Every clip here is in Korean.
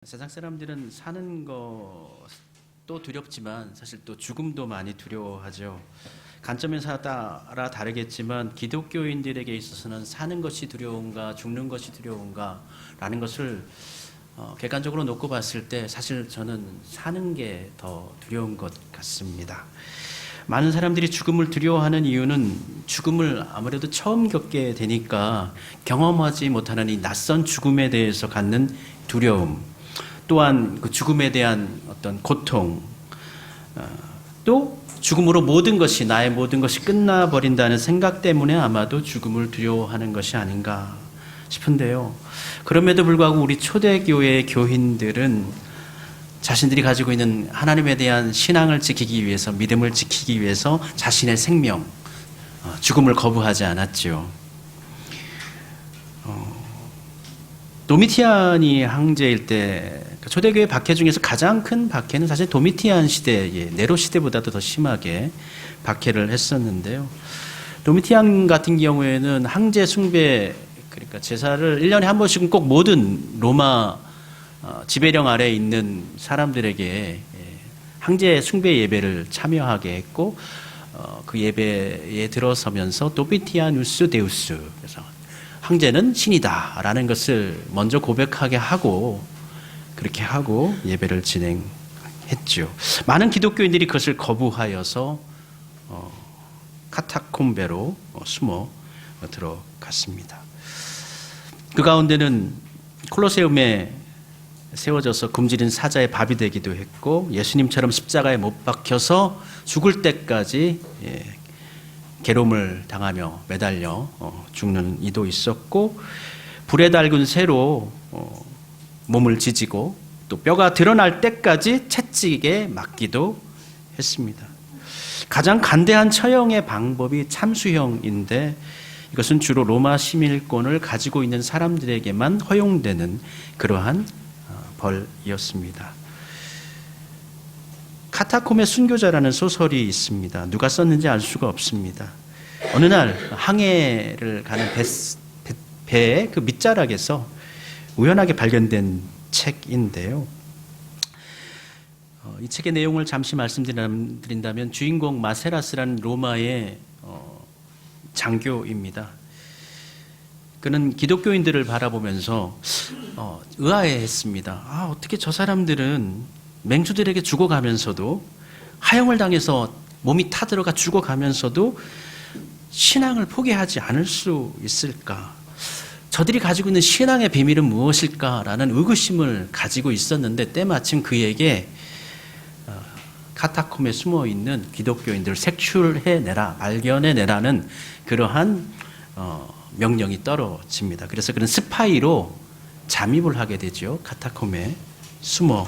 세상 사람들은 사는 것도 두렵지만 사실 또 죽음도 많이 두려워하죠. 관점에 따라 다르겠지만 기독교인들에게 있어서는 사는 것이 두려운가 죽는 것이 두려운가 라는 것을 객관적으로 놓고 봤을 때 사실 저는 사는 게 더 두려운 것 같습니다. 많은 사람들이 죽음을 두려워하는 이유는 죽음을 아무래도 처음 겪게 되니까 경험하지 못하는 이 낯선 죽음에 대해서 갖는 두려움, 또한 그 죽음에 대한 어떤 고통, 또 죽음으로 모든 것이, 나의 모든 것이 끝나버린다는 생각 때문에 아마도 죽음을 두려워하는 것이 아닌가 싶은데요. 그럼에도 불구하고 우리 초대교회의 교인들은 자신들이 가지고 있는 하나님에 대한 신앙을 지키기 위해서, 믿음을 지키기 위해서 자신의 생명, 죽음을 거부하지 않았죠. 도미티안이 황제일 때 초대교회 박해 중에서 가장 큰 박해는 사실 도미티안 시대, 네로 시대보다도 더 심하게 박해를 했었는데요. 도미티안 같은 경우에는 황제 숭배, 그러니까 제사를 1년에 한 번씩은 꼭 모든 로마 지배령 아래에 있는 사람들에게 황제 숭배 예배를 참여하게 했고, 그 예배에 들어서면서 도미티아누스 데우스, 그래서 황제는 신이다라는 것을 먼저 고백하게 하고, 그렇게 하고 예배를 진행했죠. 많은 기독교인들이 그것을 거부하여서 카타콤베로 숨어 들어갔습니다. 그 가운데는 콜로세움에 세워져서 굶주린 사자의 밥이 되기도 했고, 예수님처럼 십자가에 못 박혀서 죽을 때까지 괴로움을 당하며 매달려 죽는 이도 있었고, 불에 달군 새로 몸을 지지고 또 뼈가 드러날 때까지 채찍에 맞기도 했습니다. 가장 간대한 처형의 방법이 참수형인데, 이것은 주로 로마 시민권을 가지고 있는 사람들에게만 허용되는 그러한 벌이었습니다. 카타콤의 순교자라는 소설이 있습니다. 누가 썼는지 알 수가 없습니다. 어느 날 항해를 가는 배의 그 밑자락에서 우연하게 발견된 책인데요. 이 책의 내용을 잠시 말씀드린다면, 주인공 마세라스라는 로마의 장교입니다. 그는 기독교인들을 바라보면서 의아해했습니다. 어떻게 저 사람들은 맹수들에게 죽어가면서도, 하형을 당해서 몸이 타들어가 죽어가면서도 신앙을 포기하지 않을 수 있을까? 저들이 가지고 있는 신앙의 비밀은 무엇일까라는 의구심을 가지고 있었는데, 때마침 그에게 카타콤에 숨어있는 기독교인들을 색출해내라, 발견해내라는 그러한 명령이 떨어집니다. 그래서 그는 스파이로 잠입을 하게 되죠. 카타콤에 숨어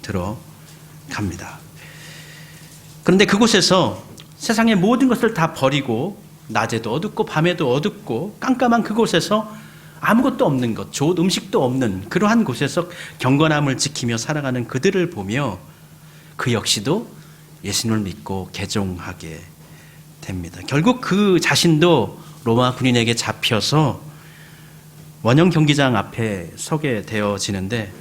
들어갑니다. 그런데 그곳에서 세상의 모든 것을 다 버리고, 낮에도 어둡고 밤에도 어둡고 깜깜한 그곳에서 아무것도 없는 것, 좋은 음식도 없는 그러한 곳에서 경건함을 지키며 살아가는 그들을 보며 그 역시도 예수님을 믿고 개종하게 됩니다. 결국 그 자신도 로마 군인에게 잡혀서 원형 경기장 앞에 서게 되어지는데,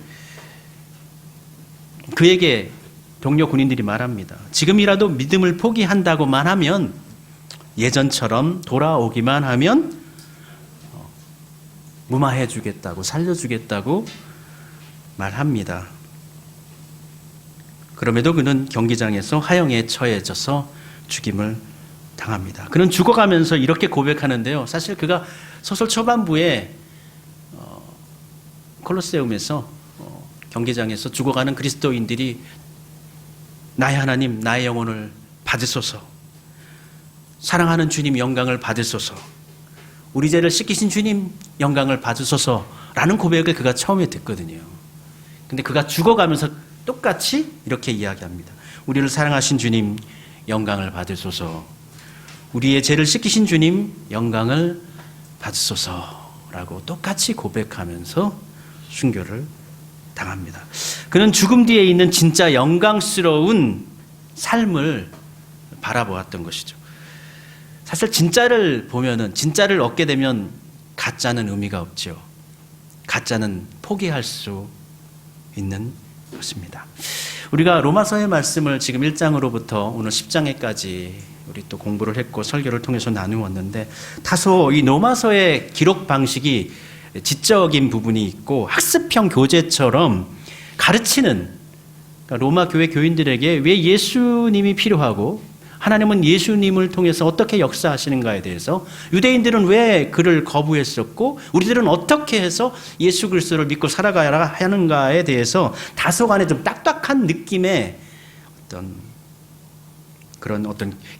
그에게 동료 군인들이 말합니다. 지금이라도 믿음을 포기한다고만 하면, 예전처럼 돌아오기만 하면 무마해 주겠다고, 살려주겠다고 말합니다. 그럼에도 그는 경기장에서 하형에 처해져서 죽임을 당합니다. 그는 죽어가면서 이렇게 고백하는데요. 사실 그가 소설 초반부에 콜로세움에서 경기장에서 죽어가는 그리스도인들이 나의 하나님, 나의 영혼을 받으소서, 사랑하는 주님 영광을 받으소서, 우리 죄를 씻기신 주님 영광을 받으소서라는 고백을 그가 처음에 듣거든요. 근데 그가 죽어가면서 똑같이 이렇게 이야기합니다. 우리를 사랑하신 주님 영광을 받으소서, 우리의 죄를 씻기신 주님 영광을 받으소서라고 똑같이 고백하면서 순교를 당합니다. 그는 죽음 뒤에 있는 진짜 영광스러운 삶을 바라보았던 것이죠. 사실 진짜를 보면은, 진짜를 얻게 되면 가짜는 의미가 없죠. 가짜는 포기할 수 있는 것입니다. 우리가 로마서의 말씀을 지금 1장으로부터 오늘 10장에까지 우리 또 공부를 했고 설교를 통해서 나누었는데, 다소 이 로마서의 기록 방식이 지적인 부분이 있고 학습형 교재처럼 가르치는, 그러니까 로마 교회 교인들에게 왜 예수님이 필요하고 하나님은 예수님을 통해서 어떻게 역사하시는가에 대해서, 유대인들은 왜 그를 거부했었고 우리들은 어떻게 해서 예수 그리스도를 믿고 살아가야 하는가에 대해서 다소간에 좀 딱딱한 느낌의 어떤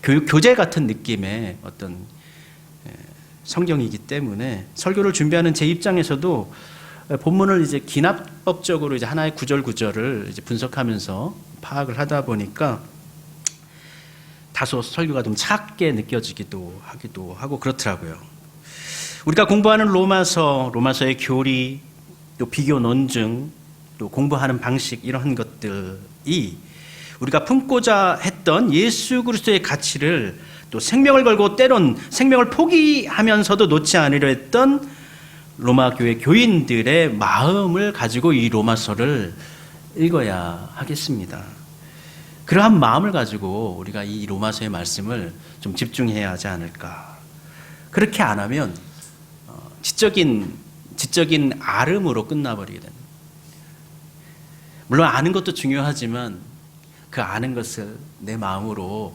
교육 교재 같은 느낌의 어떤 성경이기 때문에 설교를 준비하는 제 입장에서도 본문을 이제 기납법적으로 이제 하나의 구절을 이제 분석하면서 파악을 하다 보니까 다소 설교가 좀 작게 느껴지기도 하기도 하고 그렇더라고요. 우리가 공부하는 로마서의 교리, 또 비교 논증, 또 공부하는 방식, 이런 것들이 우리가 품고자 했던 예수 그리스도의 가치를, 또 생명을 걸고 때론 생명을 포기하면서도 놓지 않으려 했던 로마 교회 교인들의 마음을 가지고 이 로마서를 읽어야 하겠습니다. 그러한 마음을 가지고 우리가 이 로마서의 말씀을 좀 집중해야 하지 않을까. 그렇게 안 하면 지적인 아름으로 끝나버리게 됩니다. 물론 아는 것도 중요하지만 그 아는 것을 내 마음으로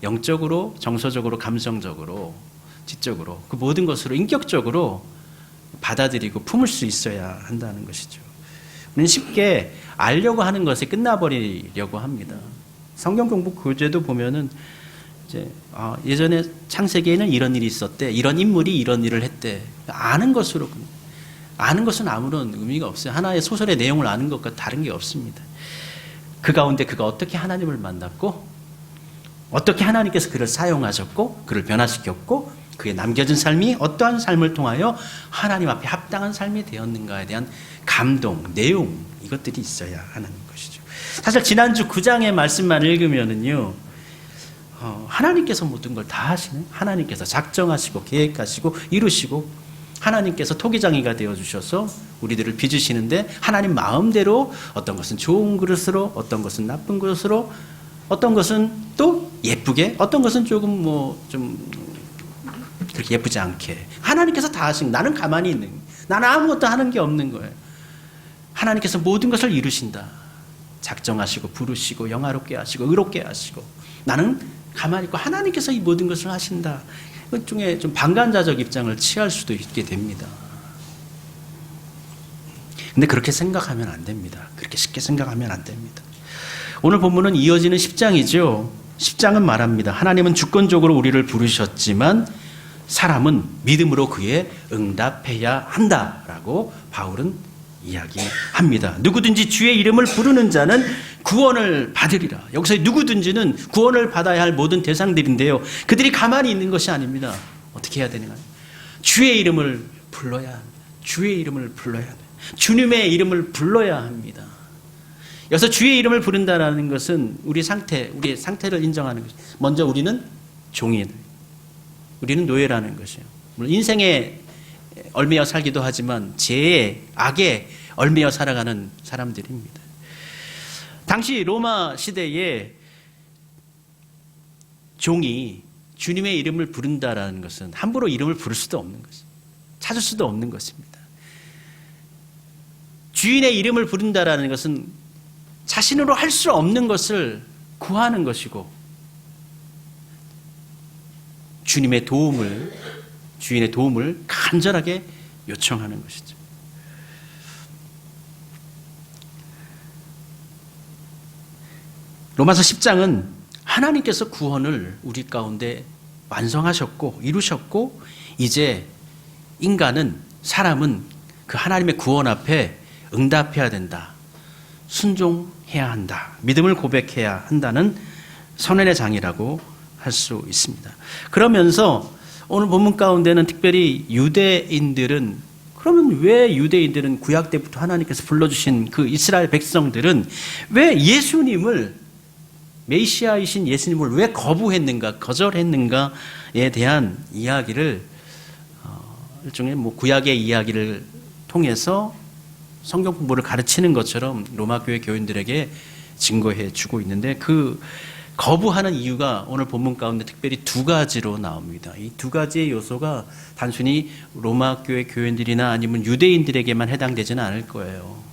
영적으로, 정서적으로, 감성적으로, 지적으로, 그 모든 것으로 인격적으로 받아들이고 품을 수 있어야 한다는 것이죠. 우리는 쉽게 알려고 하는 것에 끝나버리려고 합니다. 성경 공부 교재도 보면은 이제 예전에 창세기에는 이런 일이 있었대, 이런 인물이 이런 일을 했대. 아는 것으로, 아는 것은 아무런 의미가 없어요. 하나의 소설의 내용을 아는 것과 다른 게 없습니다. 그 가운데 그가 어떻게 하나님을 만났고, 어떻게 하나님께서 그를 사용하셨고, 그를 변화시켰고, 그의 남겨진 삶이 어떠한 삶을 통하여 하나님 앞에 합당한 삶이 되었는가에 대한 감동, 내용, 이것들이 있어야 하는 것이죠. 사실 지난주 9장의 말씀만 읽으면은요, 하나님께서 모든 걸 다 하시는, 하나님께서 작정하시고 계획하시고 이루시고, 하나님께서 토기장이가 되어주셔서 우리들을 빚으시는데, 하나님 마음대로 어떤 것은 좋은 그릇으로, 어떤 것은 나쁜 그릇으로, 어떤 것은 또 예쁘게, 어떤 것은 조금 좀 그렇게 예쁘지 않게, 하나님께서 다 하신, 나는 가만히 있는, 나는 아무것도 하는 게 없는 거예요. 하나님께서 모든 것을 이루신다. 작정하시고 부르시고 영화롭게 하시고 의롭게 하시고, 나는 가만히 있고 하나님께서 이 모든 것을 하신다. 그 중에 좀 방관자적 입장을 취할 수도 있게 됩니다. 근데 그렇게 생각하면 안 됩니다. 그렇게 쉽게 생각하면 안 됩니다. 오늘 본문은 이어지는 10장이죠. 10장은 말합니다. 하나님은 주권적으로 우리를 부르셨지만 사람은 믿음으로 그에 응답해야 한다라고 바울은 이야기합니다. 누구든지 주의 이름을 부르는 자는 구원을 받으리라. 여기서 누구든지는 구원을 받아야 할 모든 대상들인데요, 그들이 가만히 있는 것이 아닙니다. 어떻게 해야 되는가? 주의 이름을 불러야 합니다. 주의 이름을 불러야 합니다. 주님의 이름을 불러야 합니다. 여기서 주의 이름을 부른다라는 것은 우리의 상태를 인정하는 것이죠. 먼저 우리는 종이에요. 우리는 노예라는 것이에요. 물론 인생에 얽매여 살기도 하지만 죄에, 악에 얽매여 살아가는 사람들입니다. 당시 로마 시대에 종이 주님의 이름을 부른다라는 것은 함부로 이름을 부를 수도 없는 것입니다. 찾을 수도 없는 것입니다. 주인의 이름을 부른다라는 것은 자신으로 할 수 없는 것을 구하는 것이고, 주인의 도움을 간절하게 요청하는 것이죠. 로마서 10장은 하나님께서 구원을 우리 가운데 완성하셨고 이루셨고, 이제 사람은 그 하나님의 구원 앞에 응답해야 된다. 순종해야 한다. 믿음을 고백해야 한다는 선언의 장이라고 할 수 있습니다. 그러면서 오늘 본문 가운데는 특별히 유대인들은, 그러면 왜 유대인들은 구약 때부터 하나님께서 불러주신 그 이스라엘 백성들은 왜 예수님을, 메시아이신 예수님을 왜 거부했는가, 거절했는가에 대한 이야기를 일종의 구약의 이야기를 통해서 성경 공부를 가르치는 것처럼 로마 교회 교인들에게 증거해 주고 있는데, 그 거부하는 이유가 오늘 본문 가운데 특별히 두 가지로 나옵니다. 이 두 가지의 요소가 단순히 로마 교회 교인들이나 아니면 유대인들에게만 해당되지는 않을 거예요.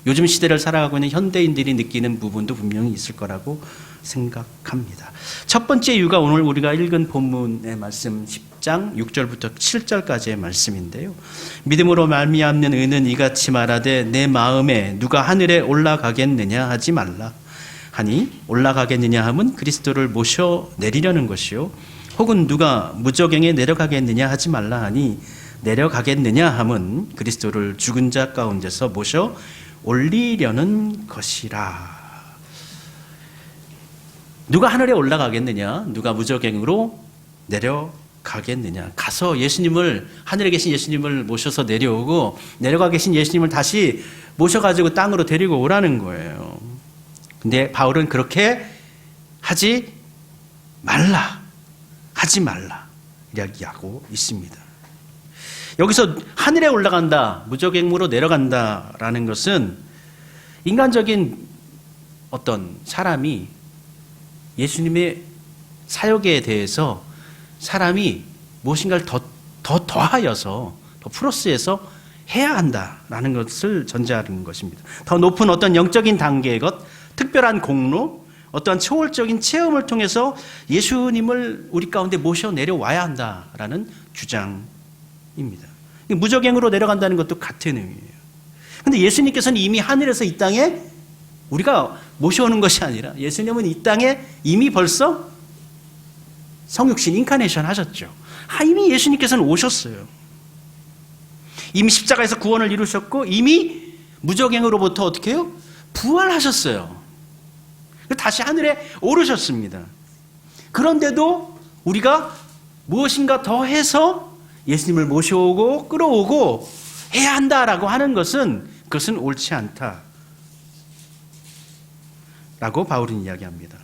요즘 시대를 살아가고 있는 현대인들이 느끼는 부분도 분명히 있을 거라고 생각합니다. 첫 번째 이유가 오늘 우리가 읽은 본문의 말씀 10장 6절부터 7절까지의 말씀인데요. 믿음으로 말미암는 의는 이같이 말하되 내 마음에 누가 하늘에 올라가겠느냐 하지 말라 하니, 올라가겠느냐 함은 그리스도를 모셔 내리려는 것이요, 혹은 누가 무저갱에 내려가겠느냐 하지 말라 하니, 내려가겠느냐 함은 그리스도를 죽은 자 가운데서 모셔 올리려는 것이라. 누가 하늘에 올라가겠느냐, 누가 무저갱으로 내려가겠느냐. 가서 예수님을, 하늘에 계신 예수님을 모셔서 내려오고 내려가 계신 예수님을 다시 모셔가지고 땅으로 데리고 오라는 거예요. 근데 바울은 그렇게 하지 말라, 하지 말라 이야기하고 있습니다. 여기서 하늘에 올라간다, 무저갱으로 내려간다라는 것은 인간적인 어떤 사람이 예수님의 사역에 대해서 사람이 무엇인가를 더하여서, 더 플러스해서 해야 한다라는 것을 전제하는 것입니다. 더 높은 어떤 영적인 단계의 것, 특별한 공로, 어떠한 초월적인 체험을 통해서 예수님을 우리 가운데 모셔 내려와야 한다라는 주장입니다. 무저갱으로 내려간다는 것도 같은 의미예요. 그런데 예수님께서는 이미 하늘에서 이 땅에 우리가 모셔오는 것이 아니라, 예수님은 이 땅에 이미 벌써 성육신 인카네이션 하셨죠. 이미 예수님께서는 오셨어요. 이미 십자가에서 구원을 이루셨고, 이미 무저갱으로부터 어떻게 해요? 부활하셨어요. 다시 하늘에 오르셨습니다. 그런데도 우리가 무엇인가 더 해서 예수님을 모셔오고 끌어오고 해야 한다라고 하는 것은, 그것은 옳지 않다 라고 바울은 이야기합니다.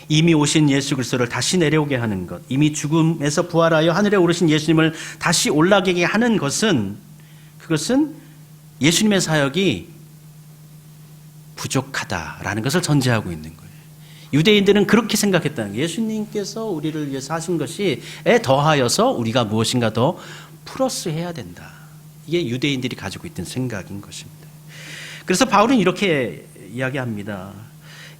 이미 오신 예수 그리스도를 다시 내려오게 하는 것, 이미 죽음에서 부활하여 하늘에 오르신 예수님을 다시 올라가게 하는 것은, 그것은 예수님의 사역이 부족하다라는 것을 전제하고 있는 거예요. 유대인들은 그렇게 생각했다는 거예요. 예수님께서 우리를 위해서 하신 것이 더하여서 우리가 무엇인가 더 플러스해야 된다. 이게 유대인들이 가지고 있던 생각인 것입니다. 그래서 바울은 이렇게 이야기합니다.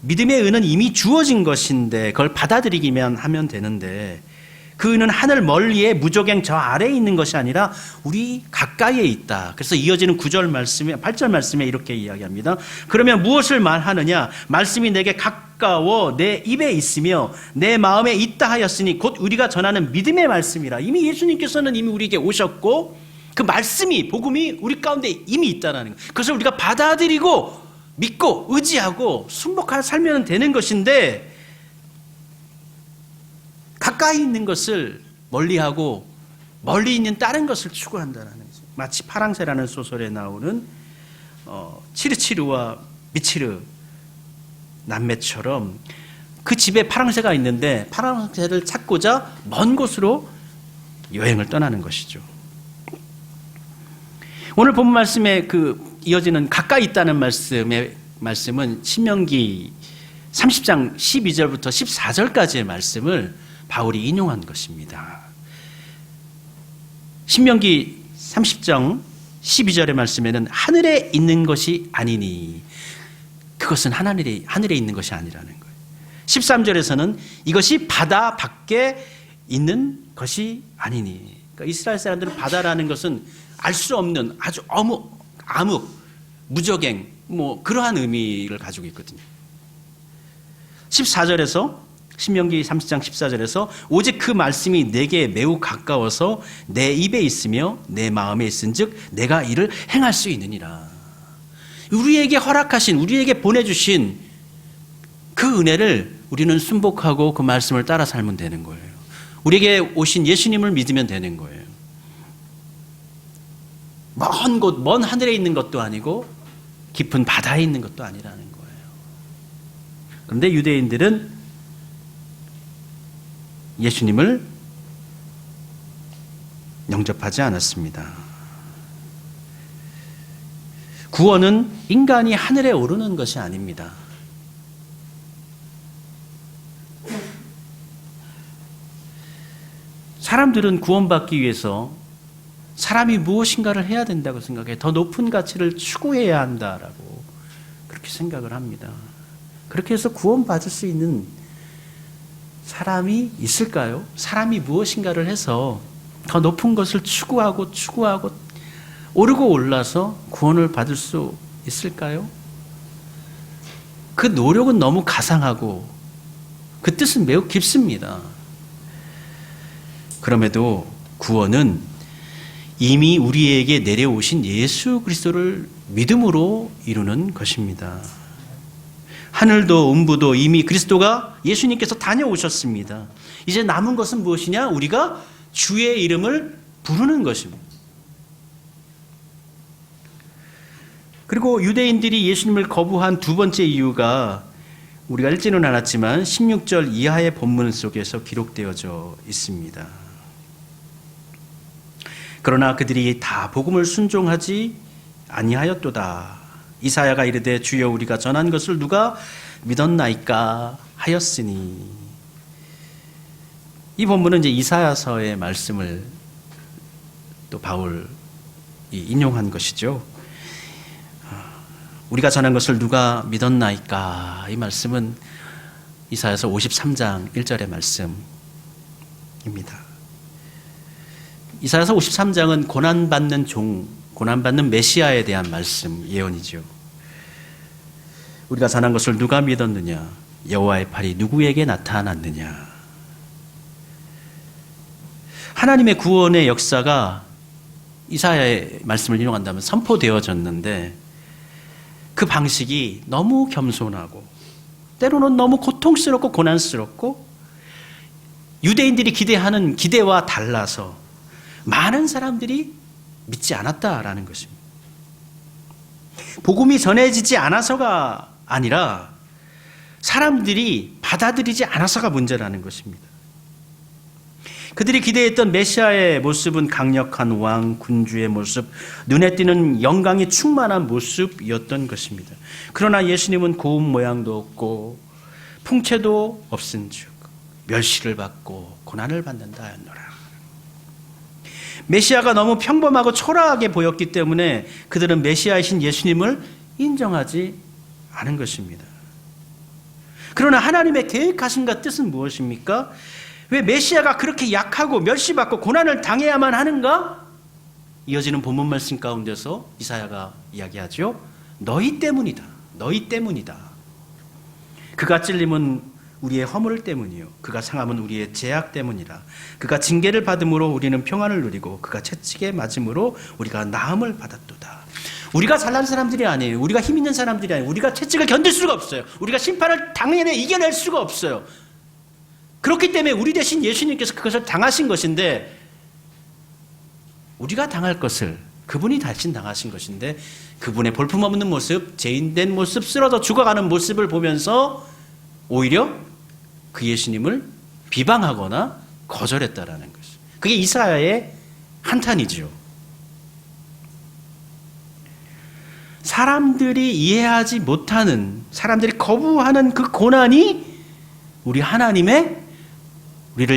믿음의 은은 이미 주어진 것인데 그걸 받아들이기만 하면 되는데, 그 은은 하늘 멀리에 무저갱 저 아래에 있는 것이 아니라 우리 가까이에 있다. 그래서 이어지는 9절 말씀에, 8절 말씀에 이렇게 이야기합니다. 그러면 무엇을 말하느냐? 말씀이 내게 가까워 내 입에 있으며 내 마음에 있다 하였으니 곧 우리가 전하는 믿음의 말씀이라. 이미 예수님께서는 이미 우리에게 오셨고 그 말씀이, 복음이 우리 가운데 이미 있다는 것. 그것을 우리가 받아들이고 믿고 의지하고 순복하여 살면 되는 것인데, 가까이 있는 것을 멀리하고 멀리 있는 다른 것을 추구한다는 거죠. 마치 파랑새라는 소설에 나오는 치르치르와 미치르 남매처럼 그 집에 파랑새가 있는데 파랑새를 찾고자 먼 곳으로 여행을 떠나는 것이죠. 오늘 본 말씀에 이어지는 가까이 있다는 말씀은 신명기 30장 12절부터 14절까지의 말씀을 바울이 인용한 것입니다. 신명기 30장 12절의 말씀에는 하늘에 있는 것이 아니니, 그것은 하늘에 있는 것이 아니라는 거예요. 13절에서는 이것이 바다 밖에 있는 것이 아니니, 그러니까 이스라엘 사람들은 바다라는 것은 알 수 없는 아주 암흑, 무저갱, 그러한 의미를 가지고 있거든요. 14절에서, 신명기 30장 14절에서 오직 그 말씀이 내게 매우 가까워서 내 입에 있으며 내 마음에 있은즉 내가 이를 행할 수 있느니라. 우리에게 허락하신, 우리에게 보내주신 그 은혜를 우리는 순복하고 그 말씀을 따라 살면 되는 거예요. 우리에게 오신 예수님을 믿으면 되는 거예요. 먼 곳, 먼 하늘에 있는 것도 아니고 깊은 바다에 있는 것도 아니라는 거예요. 그런데 유대인들은 예수님을 영접하지 않았습니다. 구원은 인간이 하늘에 오르는 것이 아닙니다. 사람들은 구원받기 위해서 사람이 무엇인가를 해야 된다고 생각해. 더 높은 가치를 추구해야 한다라고 그렇게 생각을 합니다. 그렇게 해서 구원받을 수 있는 사람이 있을까요? 사람이 무엇인가를 해서 더 높은 것을 추구하고 오르고 올라서 구원을 받을 수 있을까요? 그 노력은 너무 가상하고 그 뜻은 매우 깊습니다. 그럼에도 구원은 이미 우리에게 내려오신 예수 그리스도를 믿음으로 이루는 것입니다. 하늘도 음부도 이미 그리스도가 예수님께서 다녀오셨습니다. 이제 남은 것은 무엇이냐? 우리가 주의 이름을 부르는 것입니다. 그리고 유대인들이 예수님을 거부한 두 번째 이유가 우리가 읽지는 않았지만 16절 이하의 본문 속에서 기록되어져 있습니다. 그러나 그들이 다 복음을 순종하지 아니하였도다. 이사야가 이르되 주여 우리가 전한 것을 누가 믿었나이까 하였으니. 이 본문은 이제 이사야서의 말씀을 또 바울이 인용한 것이죠. 우리가 전한 것을 누가 믿었나이까. 이 말씀은 이사야서 53장 1절의 말씀입니다. 이사야서 53장은 고난받는 종, 고난받는 메시아에 대한 말씀, 예언이죠. 우리가 전한 것을 누가 믿었느냐? 여호와의 팔이 누구에게 나타났느냐? 하나님의 구원의 역사가 이사야의 말씀을 인용한다면 선포되어졌는데 그 방식이 너무 겸손하고 때로는 너무 고통스럽고 고난스럽고 유대인들이 기대하는 기대와 달라서 많은 사람들이 믿지 않았다라는 것입니다. 복음이 전해지지 않아서가 아니라 사람들이 받아들이지 않아서가 문제라는 것입니다. 그들이 기대했던 메시아의 모습은 강력한 왕, 군주의 모습, 눈에 띄는 영광이 충만한 모습이었던 것입니다. 그러나 예수님은 고운 모양도 없고 풍채도 없은즉 멸시를 받고 고난을 받는다 하였노라. 메시아가 너무 평범하고 초라하게 보였기 때문에 그들은 메시아이신 예수님을 인정하지 않은 것입니다. 그러나 하나님의 계획하심과 뜻은 무엇입니까? 왜 메시아가 그렇게 약하고 멸시받고 고난을 당해야만 하는가? 이어지는 본문 말씀 가운데서 이사야가 이야기하죠. 너희 때문이다. 너희 때문이다. 그가 찔림은 우리의 허물 때문이요 그가 상함은 우리의 죄악 때문이라. 그가 징계를 받음으로 우리는 평안을 누리고 그가 채찍에 맞음으로 우리가 나음을 받았도다. 우리가 잘난 사람들이 아니에요. 우리가 힘 있는 사람들이 아니에요. 우리가 채찍을 견딜 수가 없어요. 우리가 심판을 당연히 이겨낼 수가 없어요. 그렇기 때문에 우리 대신 예수님께서 그것을 당하신 것인데 우리가 당할 것을 그분이 대신 당하신 것인데 그분의 볼품없는 모습, 죄인된 모습, 쓰러져 죽어가는 모습을 보면서 오히려 그 예수님을 비방하거나 거절했다라는 것이죠. 그게 이사야의 한탄이죠. 사람들이 이해하지 못하는, 사람들이 거부하는 그 고난이 우리를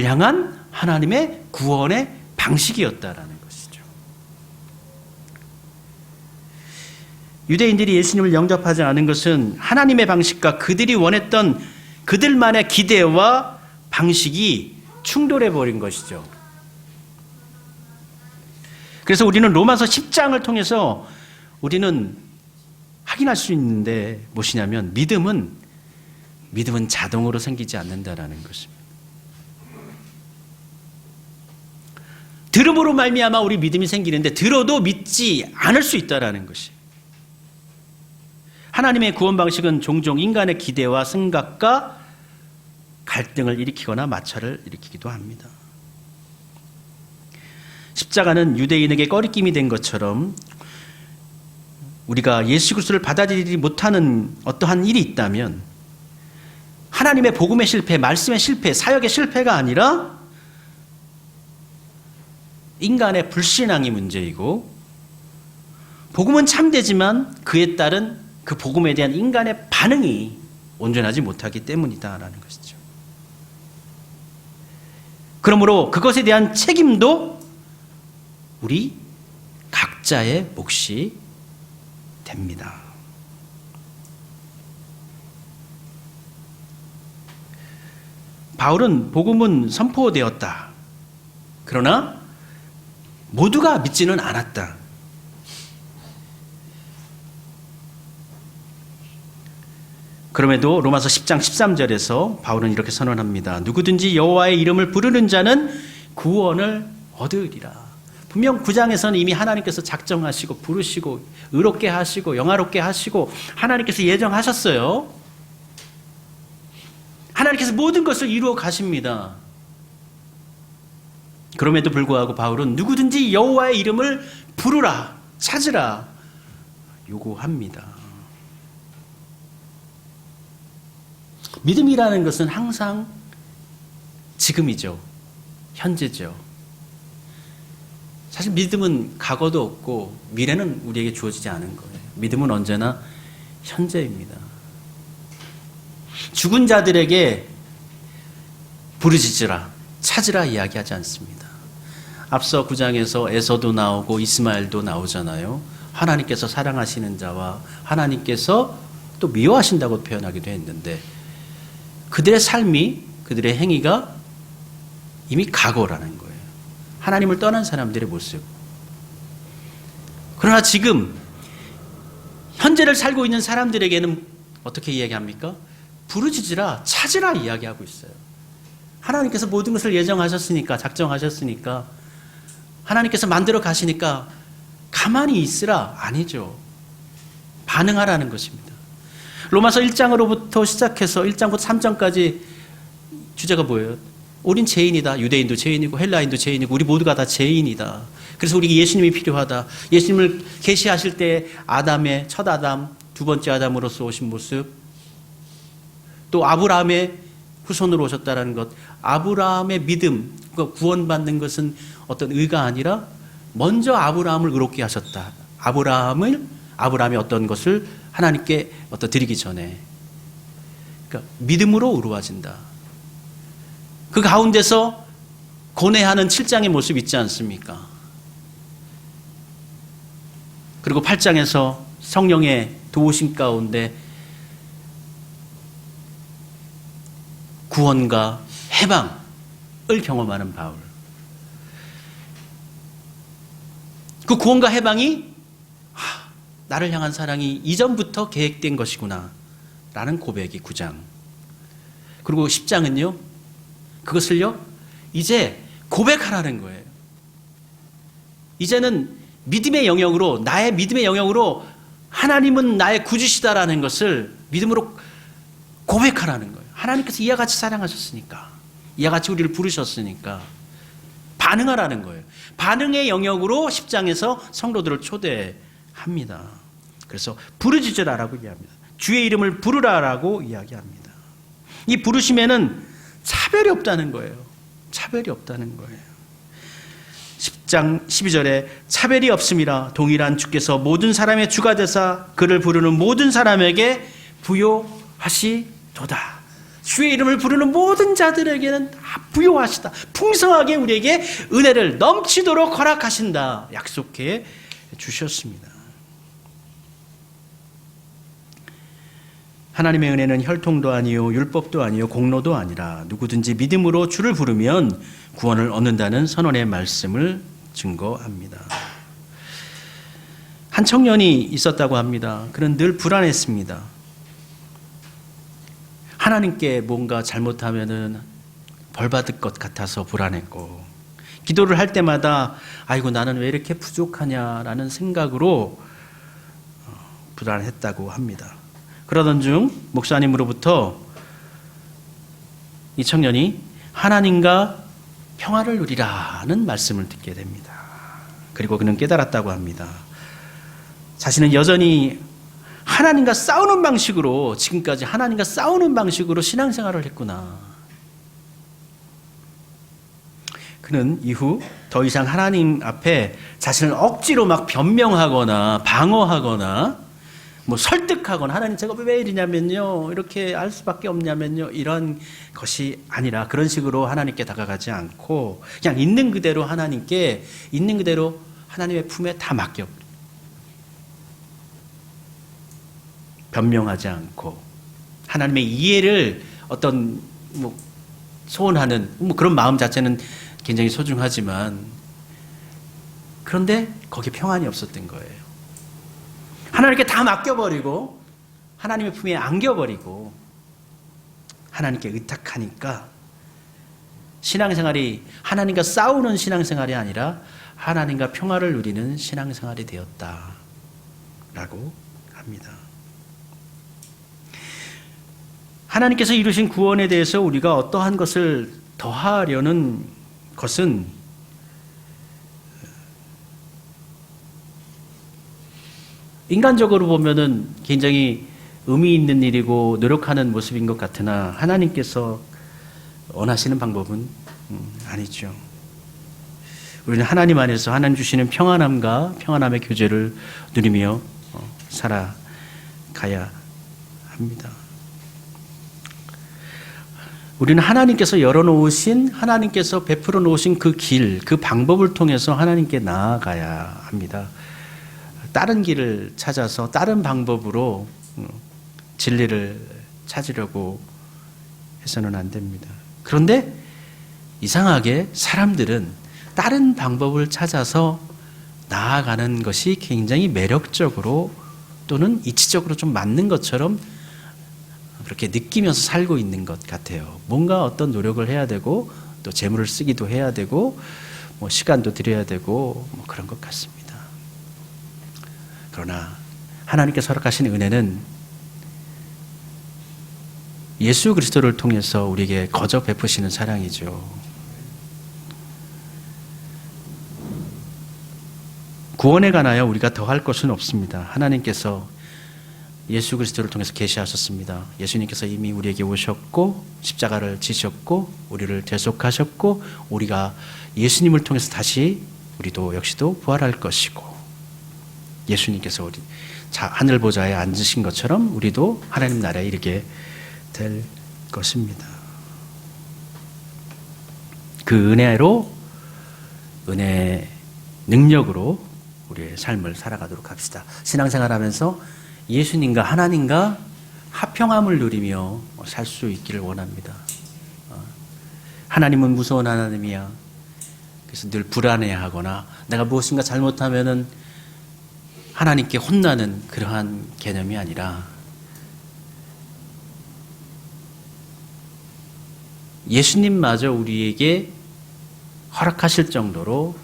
향한 하나님의 구원의 방식이었다라는 것이죠. 유대인들이 예수님을 영접하지 않은 것은 하나님의 방식과 그들이 원했던 그들만의 기대와 방식이 충돌해 버린 것이죠. 그래서 우리는 로마서 10장을 통해서 우리는 확인할 수 있는데 무엇이냐면 믿음은 자동으로 생기지 않는다라는 것입니다. 들음으로 말미암아 우리 믿음이 생기는데 들어도 믿지 않을 수 있다라는 것이. 하나님의 구원 방식은 종종 인간의 기대와 생각과 갈등을 일으키거나 마찰을 일으키기도 합니다. 십자가는 유대인에게 꺼리낌이 된 것처럼 우리가 예수 그리스도를 받아들이지 못하는 어떠한 일이 있다면 하나님의 복음의 실패, 말씀의 실패, 사역의 실패가 아니라 인간의 불신앙이 문제이고 복음은 참되지만 그에 따른 그 복음에 대한 인간의 반응이 온전하지 못하기 때문이다라는 것이죠. 그러므로 그것에 대한 책임도 우리 각자의 몫이 됩니다. 바울은 복음은 선포되었다. 그러나 모두가 믿지는 않았다. 그럼에도 로마서 10장 13절에서 바울은 이렇게 선언합니다. 누구든지 여호와의 이름을 부르는 자는 구원을 얻으리라. 분명 9장에서는 이미 하나님께서 작정하시고 부르시고 의롭게 하시고 영화롭게 하시고 하나님께서 예정하셨어요. 하나님께서 모든 것을 이루어 가십니다. 그럼에도 불구하고 바울은 누구든지 여호와의 이름을 부르라, 찾으라 요구합니다. 믿음이라는 것은 항상 지금이죠. 현재죠. 사실 믿음은 과거도 없고 미래는 우리에게 주어지지 않은 거예요. 믿음은 언제나 현재입니다. 죽은 자들에게 부르짖으라, 찾으라 이야기하지 않습니다. 앞서 9장에서 에서도 나오고 이스마엘도 나오잖아요. 하나님께서 사랑하시는 자와 하나님께서 또 미워하신다고 표현하기도 했는데 그들의 삶이, 그들의 행위가 이미 과거라는 거예요. 하나님을 떠난 사람들의 모습. 그러나 지금 현재를 살고 있는 사람들에게는 어떻게 이야기합니까? 부르짖으라, 찾으라 이야기하고 있어요. 하나님께서 모든 것을 예정하셨으니까, 작정하셨으니까, 하나님께서 만들어 가시니까 가만히 있으라 아니죠. 반응하라는 것입니다. 로마서 1장으로부터 시작해서 1장부터 3장까지 주제가 뭐예요? 우린 죄인이다. 유대인도 죄인이고 헬라인도 죄인이고 우리 모두가 다 죄인이다. 그래서 우리에게 예수님이 필요하다. 예수님을 계시하실 때 아담의 첫 아담, 두 번째 아담으로서 오신 모습, 또 아브라함의 후손으로 오셨다는 것, 아브라함의 믿음, 구원받는 것은 어떤 의가 아니라 먼저 아브라함을 의롭게 하셨다. 아브라함이 어떤 것을 하나님께 드리기 전에, 그러니까 믿음으로 이루어진다. 그 가운데서 고뇌하는 7장의 모습 있지 않습니까? 그리고 8장에서 성령의 도우심 가운데 구원과 해방을 경험하는 바울. 그 구원과 해방이 나를 향한 사랑이 이전부터 계획된 것이구나 라는 고백이 9장. 그리고 10장은요, 그것을요 이제 고백하라는 거예요. 이제는 믿음의 영역으로, 나의 믿음의 영역으로 하나님은 나의 구주시다라는 것을 믿음으로 고백하라는 거예요. 하나님께서 이와 같이 사랑하셨으니까, 이와 같이 우리를 부르셨으니까 반응하라는 거예요. 반응의 영역으로 10장에서 성도들을 초대합니다. 그래서 부르짖으라라고 이야기합니다. 주의 이름을 부르라라고 이야기합니다. 이 부르심에는 차별이 없다는 거예요. 차별이 없다는 거예요. 10장 12절에 차별이 없음이라 동일한 주께서 모든 사람의 주가 되사 그를 부르는 모든 사람에게 부요하시도다. 주의 이름을 부르는 모든 자들에게는 다 부요하시다. 풍성하게 우리에게 은혜를 넘치도록 허락하신다. 약속해 주셨습니다. 하나님의 은혜는 혈통도 아니요 율법도 아니요 공로도 아니라 누구든지 믿음으로 주를 부르면 구원을 얻는다는 선언의 말씀을 증거합니다. 한 청년이 있었다고 합니다. 그는 늘 불안했습니다. 하나님께 뭔가 잘못하면은 벌 받을 것 같아서 불안했고, 기도를 할 때마다 아이고 나는 왜 이렇게 부족하냐라는 생각으로 불안했다고 합니다. 그러던 중 목사님으로부터 이 청년이 하나님과 평화를 누리라는 말씀을 듣게 됩니다. 그리고 그는 깨달았다고 합니다. 자신은 여전히 하나님과 싸우는 방식으로, 지금까지 하나님과 싸우는 방식으로 신앙생활을 했구나. 그는 이후 더 이상 하나님 앞에 자신을 억지로 막 변명하거나 방어하거나 뭐 설득하거나 하나님 제가 왜 이러냐면요 이렇게 할 수밖에 없냐면요 이런 것이 아니라 그런 식으로 하나님께 다가가지 않고 그냥 있는 그대로 하나님께 있는 그대로 하나님의 품에 다 맡겨 변명하지 않고 하나님의 이해를 어떤 뭐 소원하는 뭐 그런 마음 자체는 굉장히 소중하지만 그런데 거기에 평안이 없었던 거예요. 하나님께 다 맡겨버리고 하나님의 품에 안겨버리고 하나님께 의탁하니까 신앙생활이 하나님과 싸우는 신앙생활이 아니라 하나님과 평화를 누리는 신앙생활이 되었다라고 합니다. 하나님께서 이루신 구원에 대해서 우리가 어떠한 것을 더하려는 것은 인간적으로 보면은 굉장히 의미 있는 일이고 노력하는 모습인 것 같으나 하나님께서 원하시는 방법은 아니죠. 우리는 하나님 안에서 하나님 주시는 평안함과 평안함의 교제를 누리며 살아가야 합니다. 우리는 하나님께서 열어놓으신 하나님께서 베풀어 놓으신 그 길, 그 방법을 통해서 하나님께 나아가야 합니다. 다른 길을 찾아서 다른 방법으로 진리를 찾으려고 해서는 안 됩니다. 그런데 이상하게 사람들은 다른 방법을 찾아서 나아가는 것이 굉장히 매력적으로 또는 이치적으로 좀 맞는 것처럼 그렇게 느끼면서 살고 있는 것 같아요. 뭔가 어떤 노력을 해야 되고 또 재물을 쓰기도 해야 되고 뭐 시간도 들여야 되고 뭐 그런 것 같습니다. 그러나 하나님께서 허락하신 은혜는 예수 그리스도를 통해서 우리에게 거저 베푸시는 사랑이죠. 구원에 관하여 우리가 더할 것은 없습니다. 하나님께서 예수 그리스도를 통해서 계시하셨습니다. 예수님께서 이미 우리에게 오셨고 십자가를 지셨고 우리를 대속하셨고 우리가 예수님을 통해서 다시 우리도 역시도 부활할 것이고 예수님께서 우리 하늘 보좌에 앉으신 것처럼 우리도 하나님 나라에 이르게 될 것입니다. 그 은혜로 은혜의 능력으로 우리의 삶을 살아가도록 합시다. 신앙생활하면서 예수님과 하나님과 화평함을 누리며 살 수 있기를 원합니다. 하나님은 무서운 하나님이야. 그래서 늘 불안해하거나 내가 무엇인가 잘못하면은 하나님께 혼나는 그러한 개념이 아니라 예수님마저 우리에게 허락하실 정도로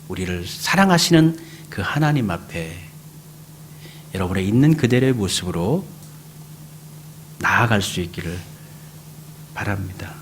우리를 사랑하시는 그 하나님 앞에 여러분의 있는 그대로의 모습으로 나아갈 수 있기를 바랍니다.